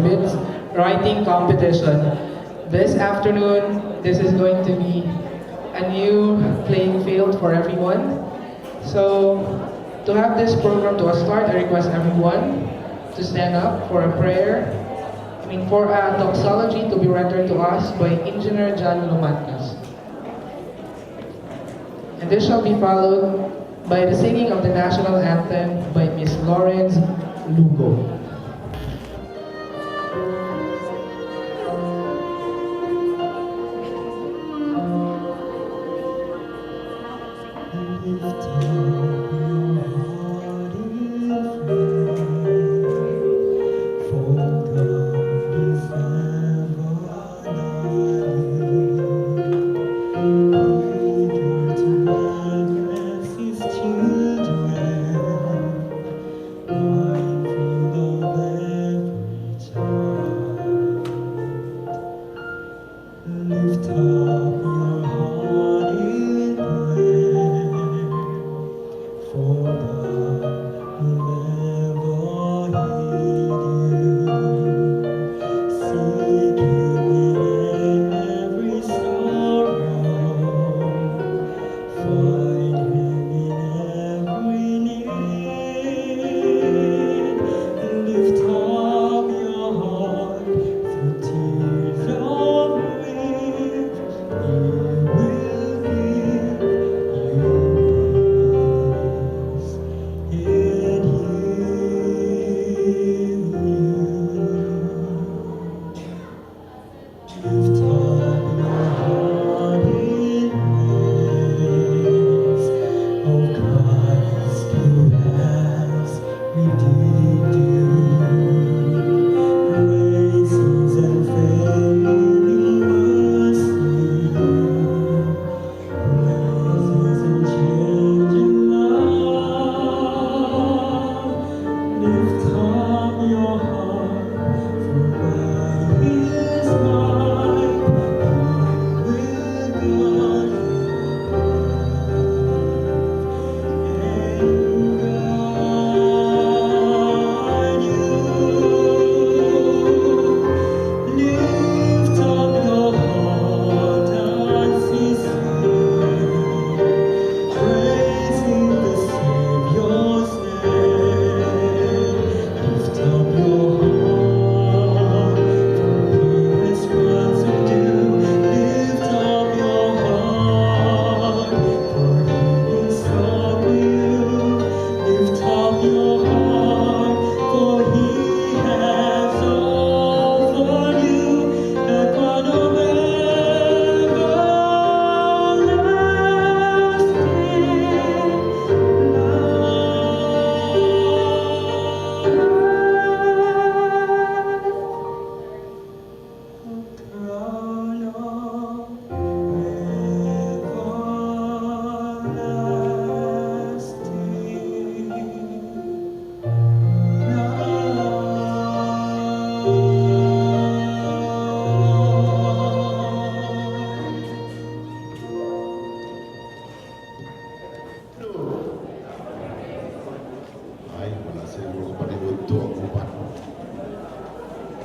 exhibits writing competition. This afternoon, this is going to be a new playing field for everyone. So, to have this program to a start, I request everyone to stand up for a prayer. For a doxology to be rendered to us by Engineer John Lumatnas. And this shall be followed by the singing of the national anthem by Miss Lawrence Lugo.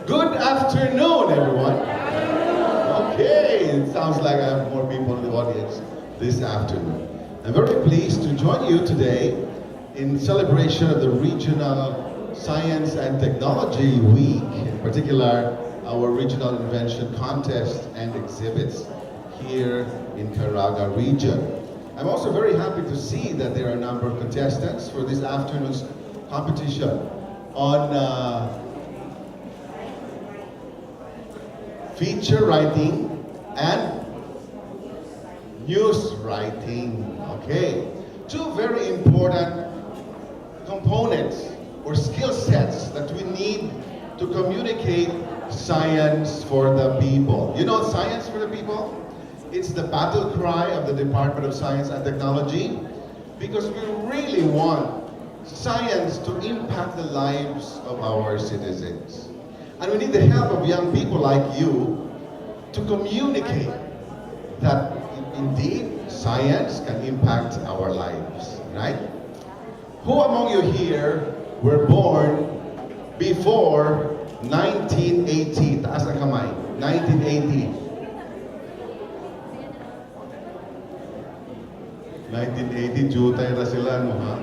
Good afternoon, everyone. Okay, it sounds like I have more people in the audience this afternoon. I'm very pleased to join you today in celebration of the Regional Science and Technology Week, in particular our Regional Invention Contest and exhibits here in Caraga region. I'm also very happy to see that there are a number of contestants for this afternoon's competition on feature writing and news writing. Okay, two very important components or skill sets that we need to communicate science for the people. You know science for the people? It's the battle cry of the Department of Science and Technology, because we really want science to impact the lives of our citizens. And we need the help of young people like you to communicate that indeed science can impact our lives, right? Who among you here were born before 19 1980. 1980, jutay na sila, no, ha?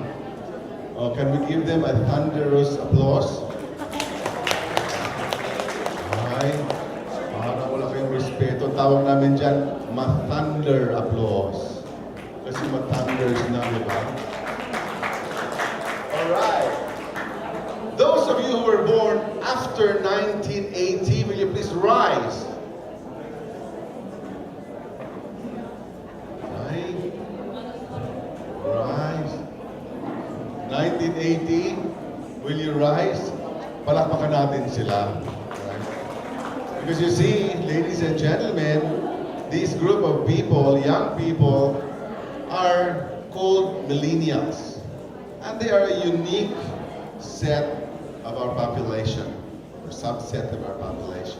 Oh, can we give them a thunderous applause? Ay, para wala kayong respeto. Tawag namin dyan, ma-thunder applause. Kasi ma-thunders na, di ba? Alright. Those of you who were born after 1980, will you please rise? Rise. 1980, will you rise? Palakpakan natin sila. Right? Because you see, ladies and gentlemen, this group of people, young people, are called millennials. And they are a unique set of our population, or subset of our population.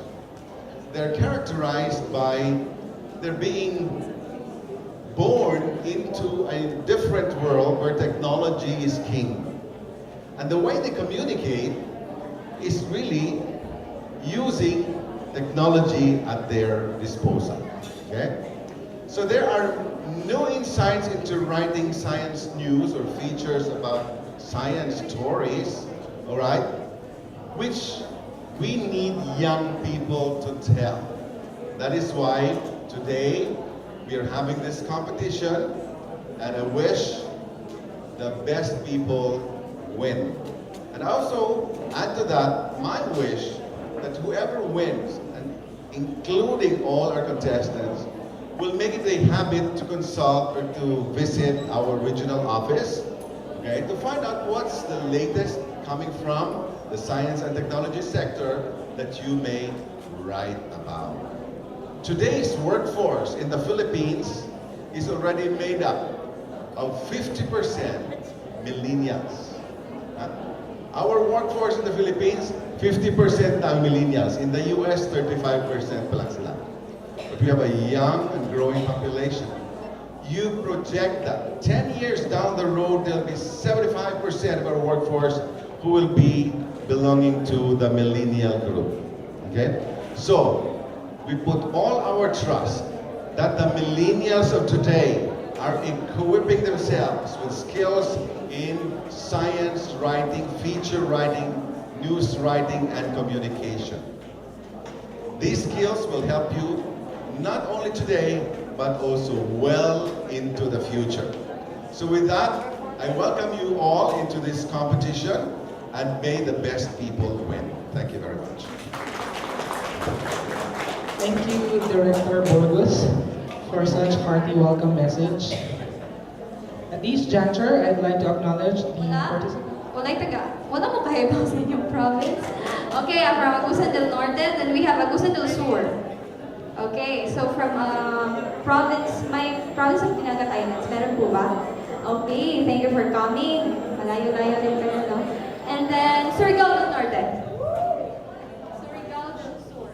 They're characterized by their being born into a different world where technology is king. And the way they communicate is really using technology at their disposal. Okay? So there are no insights into writing science news or features about science stories, all right, which we need young people to tell. That is why today we are having this competition, and I wish the best people win. And also, add to that, my wish that whoever wins, and including all our contestants, will make it a habit to consult or to visit our regional office, okay, to find out what's the latest coming from the science and technology sector that you may write about. Today's workforce in the Philippines is already made up of 50% millennials. Our workforce in the Philippines, 50% are millennials. In the US, 35% pa lang sila. But we have a young and growing population. You project that 10 years down the road, there'll be 75% of our workforce who will be belonging to the millennial group. Okay? So, we put all our trust that the millennials of today are equipping themselves with skills in science writing, feature writing, news writing, and communication. These skills will help you not only today, but also well into the future. So with that, I welcome you all into this competition, and may the best people win. Thank you very much. Thank you, Director Burgos, for such hearty welcome message. At this juncture, I'd like to acknowledge the participants. Wala mo kahibang sa inyong province. Okay, from Agusan del Norte, then we have Agusan del Sur. Okay, so from my province of Caraga, Thailand. Meron po ba? Okay, thank you for coming. Malayo-layo rin kayo, no? And then, Surigao del Norte. Surigao del Sur.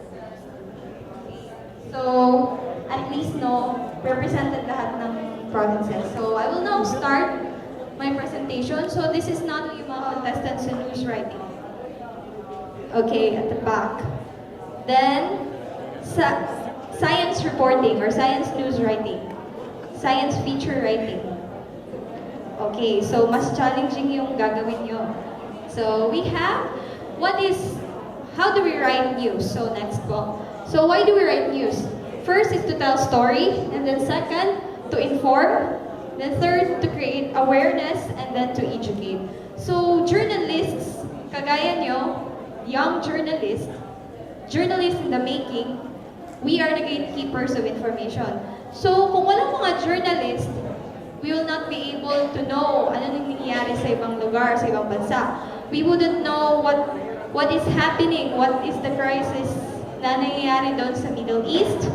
Okay. So, at least, no, represented lahat ng provinces. So, I will now start my presentation. So, this is not yung mga contestants in news writing. Okay, at the back. Then, science reporting or science news writing. Science feature writing. Okay, so mas challenging yung gagawin nyo. So we have, how do we write news? So next po. So why do we write news? First is to tell story, and then second, to inform, then third, to create awareness, and then to educate. So journalists, kagaya nyo, young journalists in the making, we are the gatekeepers of information. So kung walang mga journalists, we will not be able to know ano nang nangyayari sa ibang lugar, sa ibang bansa. We wouldn't know what is happening, what is the crisis na nangyayari doon sa Middle East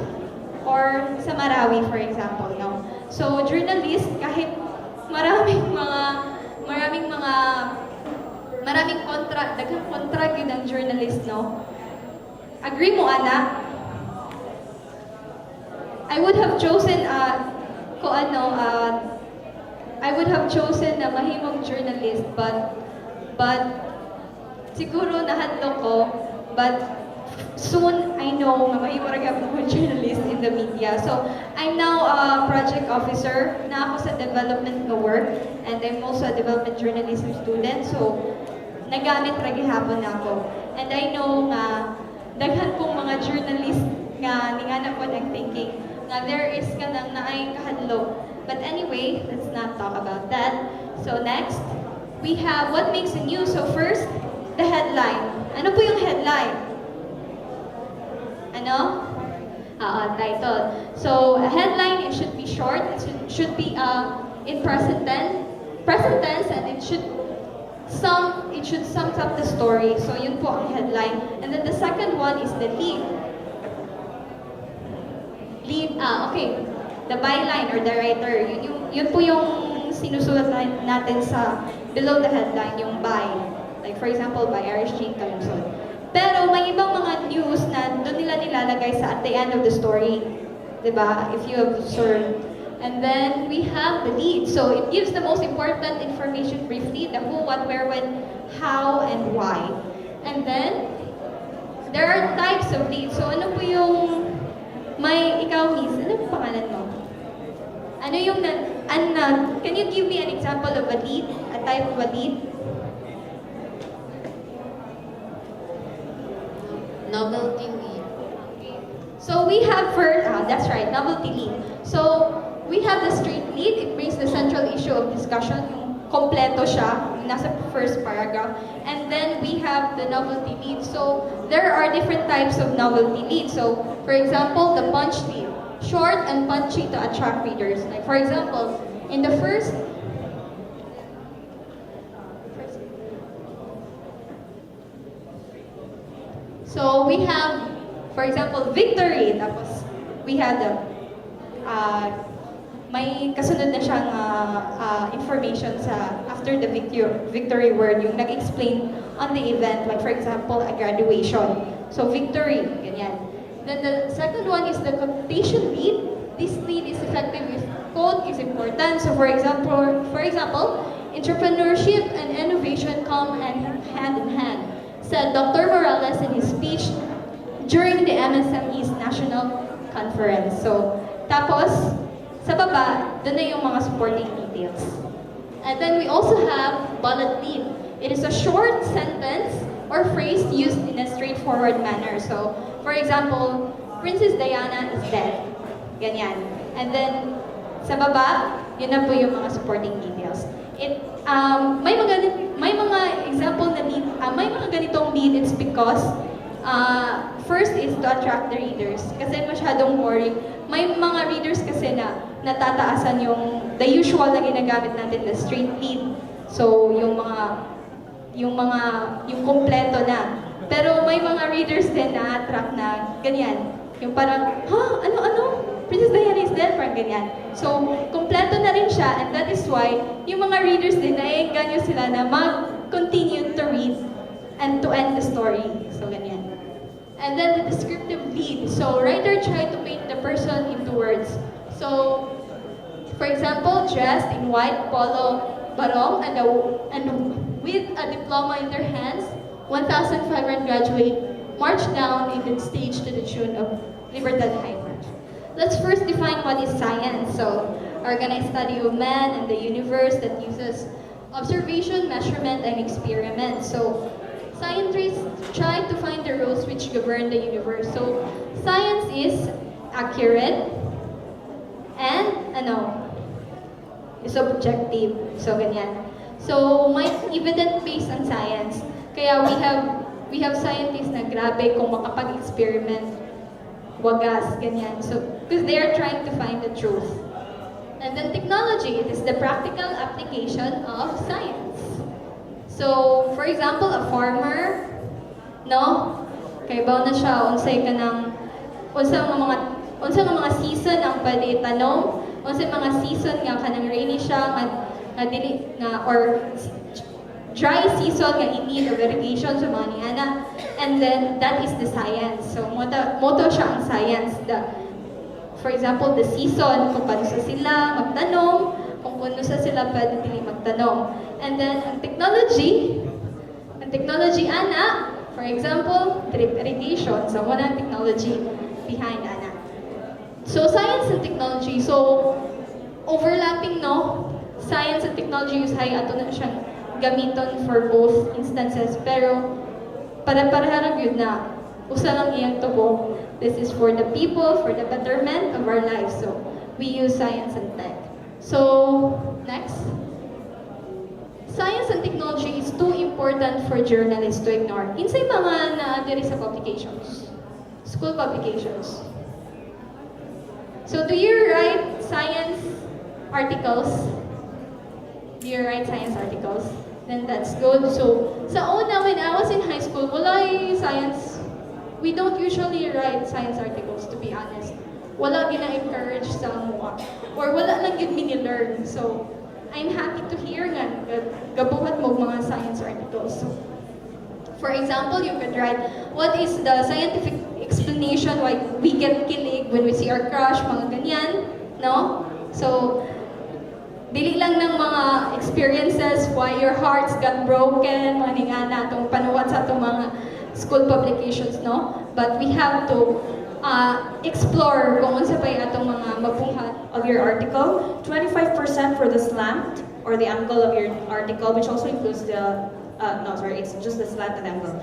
or sa Marawi, for example. No? So journalists, kahit maraming daghang kontra yun ang journalist, no? Agree mo, anak? I would have chosen I would have chosen na mahimong journalist, but siguro nahadlo ko, but soon, I know nga mahimurag ako journalist in the media. So, I'm now a project officer na ako sa development ng work, and I'm also a development journalism student. So, nagamit ra gihapon ako. And I know nga daghan pong mga journalist nga ningana po nag-thinking nga there is kanang naay kahadlok. But anyway, let's not talk about that. So next, we have what makes a news. So first, the headline. Ano po yung headline? Ano? Title. So a headline, it should be short. It should be in present tense, and it should sum up the story. So yun po ang headline. And then the second one is the lead. Okay. The byline or the writer. Yun po yung sinusulat natin sa below the headline, yung by. Like for example, by RSTW. Pero may ibang mga news na doon nila nilalagay sa at the end of the story. Diba? If you observe. And then we have the lead. So it gives the most important information briefly, the who, what, where, when, how, and why. And then, there are types of leads. So ano po yung, ikaw miss, ano po pangalan mo? Ano yung, can you give me an example of a lead, a type of a lead? Novelty lead. So we have first, that's right, novelty lead. So we have the straight lead. It brings the central issue of discussion. Yung kompleto siya, yung nasa first paragraph. And then we have the novelty lead. So there are different types of novelty lead. So for example, the punch lead. Short and punchy to attract readers. Like for example, in the first so we have, for example, victory. Tapos we have the may kasunod na siyang information sa after the victory word, yung nag-explain on the event, like for example, a graduation. So victory, ganyan. Then the second one is the quotation lead. This lead is effective if quote is important. So for example, entrepreneurship and innovation come hand in hand, said Dr. Morales in his speech during the MSME's national conference. So tapos, sa baba, doon na yung mga supporting details. And then we also have bullet lead. It is a short sentence or phrase used in a straightforward manner. So, for example, Princess Diana is dead. Ganyan. And then, sa baba, yun na po yung mga supporting details. May mga example na lead, may mga ganitong lead, it's because first is to attract the readers. Kasi masyadong boring. May mga readers kasi na natataasan yung the usual na ginagamit natin, the straight lead. So, yung kompleto na. Pero may mga readers din na attract na ganyan. Yung parang, ano? Princess Diana is dead, parang ganyan. So, kompleto na rin siya, and that is why yung mga readers din, naiengganyo sila na mag-continue to read and to end the story. So, ganyan. And then the descriptive lead. So, writer tried to paint the person into words. So, for example, dressed in white polo barong and with a diploma in their hands, 1,500 graduates marched down in the stage to the tune of Libertad High March. Let's first define what is science. So, organized study of man and the universe that uses observation, measurement, and experiment. So, scientists try to find the rules which govern the universe. So, science is accurate and is objective. So, ganyan. So, may evidence based on science. Kaya we have scientists na grabe kung makapag-experiment, wagas, ganyan. So, because they are trying to find the truth. And then technology, it is the practical application of science. So, for example, a farmer, no? Kay baw na siya, unsay mga season ang pwede tanong, unsay mga season nga kanang rainy siya, or dry season nga in need of irrigation sa mga niana. And then, that is the science. So, moto siya ang science. For example, the season, kung paano sila magtanong, kung paano sila pwede dili magtanong. And then, ang technology, For example, drip irrigation, sa mga technology behind ana. So science and technology, so overlapping no, science and technology usahay ato na siyang gamiton for both instances, pero para-pareha yun na usa lang iyang tubo. This is for the people, for the betterment of our lives. So we use science and tech. So next, science and technology is too important for journalists to ignore. Insay mga na-diri sa publications, school publications. So do you write science articles? Do you write science articles? Then that's good. So sa una, when I was in high school, wala science. We don't usually write science articles, to be honest. Wala gina-encourage sa amuha. Or wala lang yun mini-learn. So, I'm happy to hear nga, gabuhat mo mga science articles. So, for example, you could write, what is the scientific explanation why we get kilig when we see our crush, mga ganyan, no? So, dili lang ng mga experiences why your hearts got broken, mga nga na itong panuwat sa itong mga school publications, no? But we have to explore kung unsa pa atong mga mabuhat of your article, 25% for the slant or the angle of your article, which also includes the, it's just the slant and angle.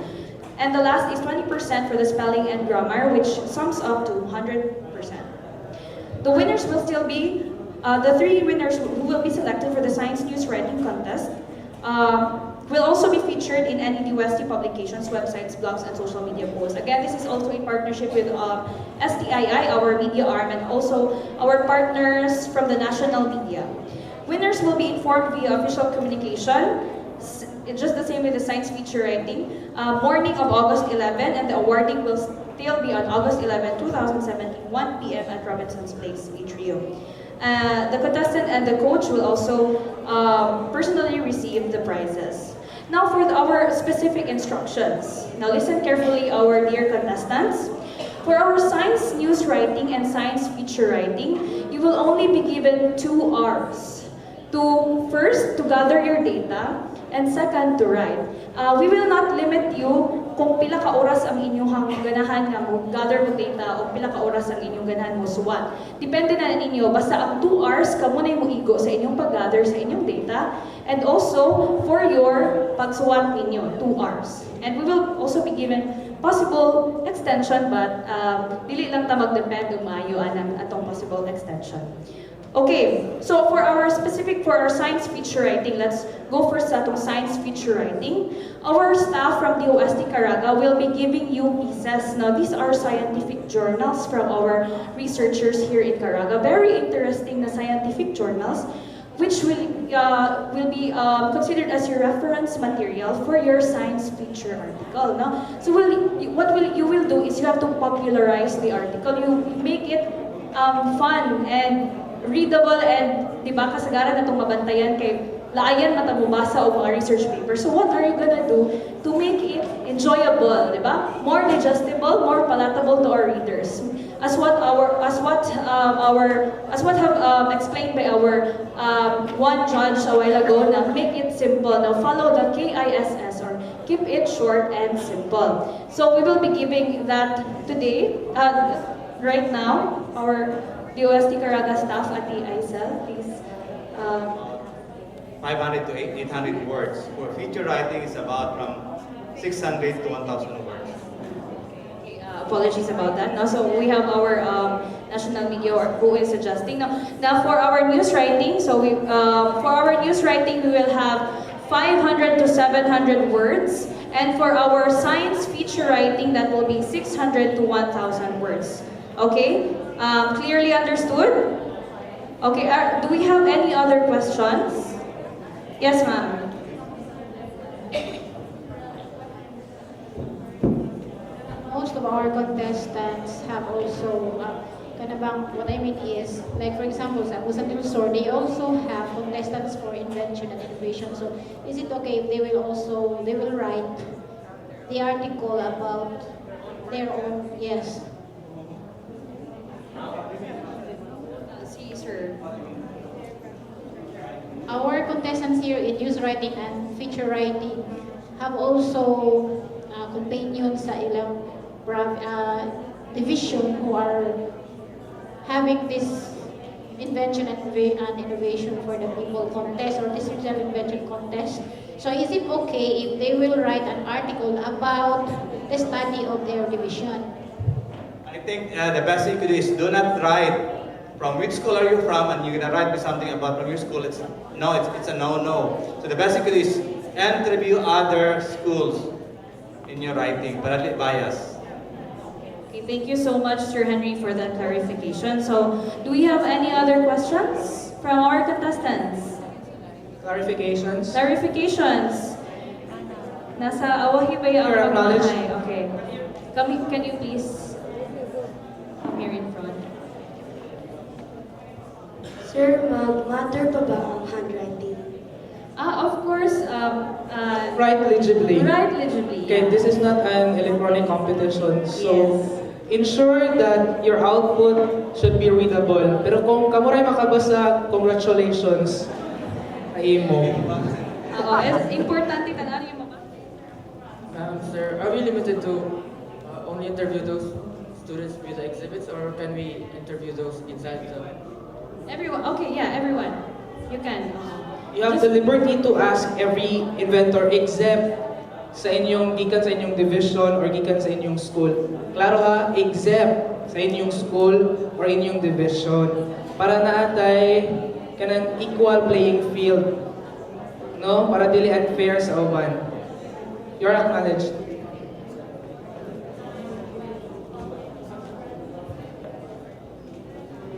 And the last is 20% for the spelling and grammar, which sums up to 100%. The winners will still be, the 3 winners who will be selected for the Science News Writing Contest will also be featured in any DOST publications, websites, blogs, and social media posts. Again, this is also in partnership with STII, our media arm, and also our partners from the national media. Winners will be informed via official communication, just the same with the science feature writing, morning of August 11, and the awarding will still be on August 11, 2017, 1 p.m. at Robinson's Place, Atrium. The contestant and the coach will also personally receive the prizes. Now for our specific instructions. Now listen carefully, our dear contestants. For our science news writing and science feature writing, you will only be given 2 hours. First, to gather your data, and second, to write. We will not limit you kung pila ka oras ang inyong ganahan nga mo gather mo data o pila ka oras ang inyong ganahan mo suwat. Depende na ninyo, basta ang 2 hours ka muna mo igo sa inyong pag-gather sa inyong data, and also for your pagsuwat ninyo, 2 hours. And we will also be given possible extension, but dili lang ta magdepend kung maayo anang atong possible extension. Okay, so for our science feature writing, let's go first sa atong science feature writing. Our staff from DOST Caraga will be giving you pieces. Now, these are scientific journals from our researchers here in Caraga. Very interesting na scientific journals, which will be considered as your reference material for your science feature article. No? So what you will do is you have to popularize the article. You make it fun and readable, and di ba kasagaran na itong mabantayan kay laayan matamubasa o mga research paper. So what are you gonna do to make it enjoyable, di ba? More digestible, more palatable to our readers. As what have explained by our one judge a while ago, na make it simple. Now follow the KISS, or keep it short and simple. So we will be giving that today. Right now, our DOST Caraga staff at the ISL, please. 500 to 800 words. For feature writing, is about from 600 to 1,000 words. Apologies about that. Now, so we have our national media who is adjusting. Now for our news writing, we will have 500 to 700 words, and for our science feature writing, that will be 600 to 1,000 words. Okay, clearly understood? Okay, do we have any other questions? Yes, ma'am. Most of our contestants have also, what I mean is, like for example, sa Agusan they also have contestants for invention and innovation. So is it okay if they will write the article about their own, yes. See, sir. Our contestants here in news writing and feature writing have also companion sa ilang division who are having this invention and innovation for the people contest or digital invention contest. So is it okay if they will write an article about the study of their division? I think the best thing to do is do not write from which school are you from and you're gonna write me something about from your school. It's a no-no. So the best thing to do is interview other schools in your writing, but at least bias. Okay, thank you so much, Sir Henry, for that clarification. So, do we have any other questions from our contestants? Clarifications? Clarifications. Nasa awahi ba yung Your acknowledge. pagmamahay? Okay. Can you please come here in front? Sir, mag-matter pa ba ang handwriting? Of course, Write legibly. write legibly. Okay, this is not an electronic competition, so ensure that your output should be readable. Pero kung kamuray makabasa, congratulations. Ay mo. Importante na yung mga... Sir, are we limited to only interview those students with the exhibits, or can we interview those inside the... Everyone, okay, yeah, everyone. You can. You have the liberty to ask every inventor except sa inyong gikan sa inyong division or gikan sa inyong school. Klaro ha, except sa inyong school or inyong division. Para naatay kanang equal playing field. No? Para dili unfair sa uban. You're acknowledged.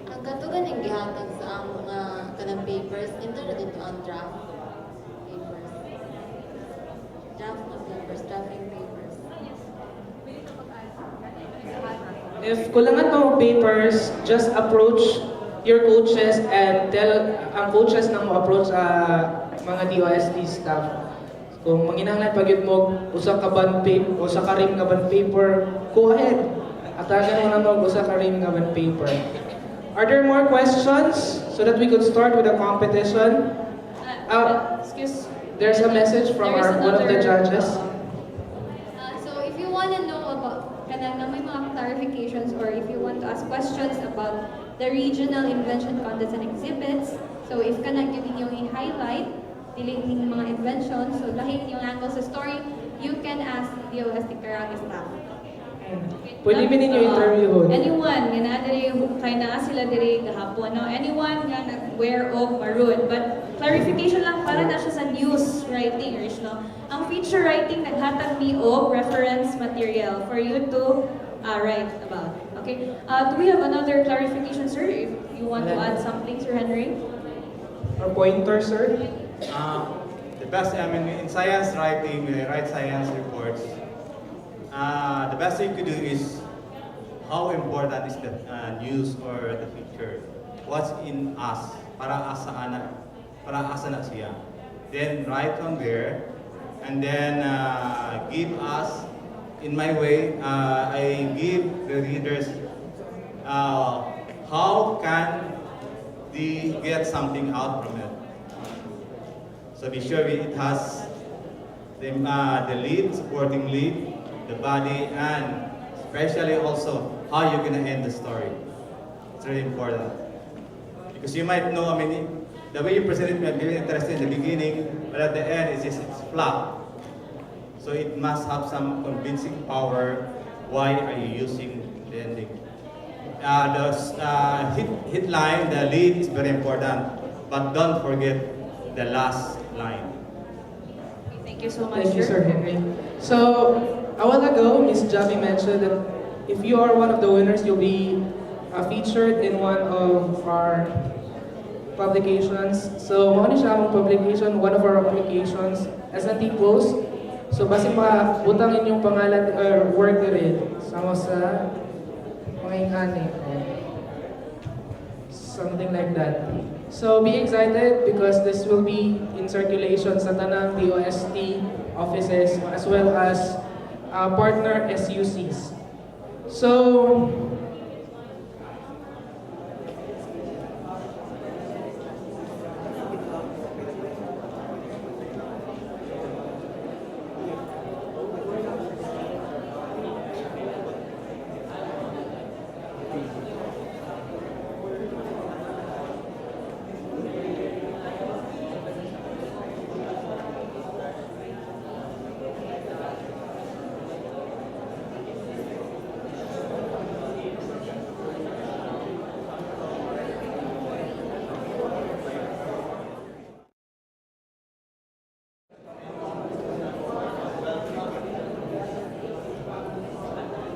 Ang katugan ng gihatag sa ang mga kanang papers, ito na dito ang draft papers. Drafting papers. If kulangan mo papers, just approach your coaches and tell ang coaches na mo approach mga DOST staff. Kung manginahanglan pagyud mo usa ka band paper, usa ka rim nga band paper, go ahead. Atagan mo na mo usa ka rim nga band paper. Are there more questions so that we could start with the competition? Excuse. There's a message from one of the judges. So if you want to know about kanang may mga clarifications or if you want to ask questions about the regional invention contests and exhibits, so if kanang yun inyong i-highlight, dili inyong mga inventions, so lahi inyong angle sa story, you can ask the DOST Caraga staff. Pwede min ninyo interviewon. Anyone nga na diri kay naa sila diri gahapon, no? Anyone nga nag-wear og maroon, but clarification lang para na siya sa news writing, no? Ang feature writing naghatag mi og reference material for you to write about. Okay? Do we have another clarification, sir? If you want to add something, Sir Henry? Or pointer, sir? The best, in science writing, when I write science reports, the best thing to do is how important is the news or the feature. What's in us? Para asa na siya. Then write from there, and then give us. In my way, I give the readers how can they get something out from it. So be sure it has the lead, supporting lead, the body, and especially also how you're gonna end the story. It's really important. Because you might know, the way you present it might be very interesting in the beginning, but at the end it's flat. So it must have some convincing power. Why are you using the ending? The hit line, the lead is very important, but don't forget the last line. Thank you so much, Thank you, Sir Henry. So, a while ago, Ms. Javi mentioned that if you are one of the winners, you'll be featured in one of our publications. So, mo ni siya ang publication, one of our publications, SNT Post. So, basi pa butang inyong pangalan or work rin sama sa mga ingani. Something like that. So be excited because this will be in circulation sa tanang DOST offices as well as partner SUCs. So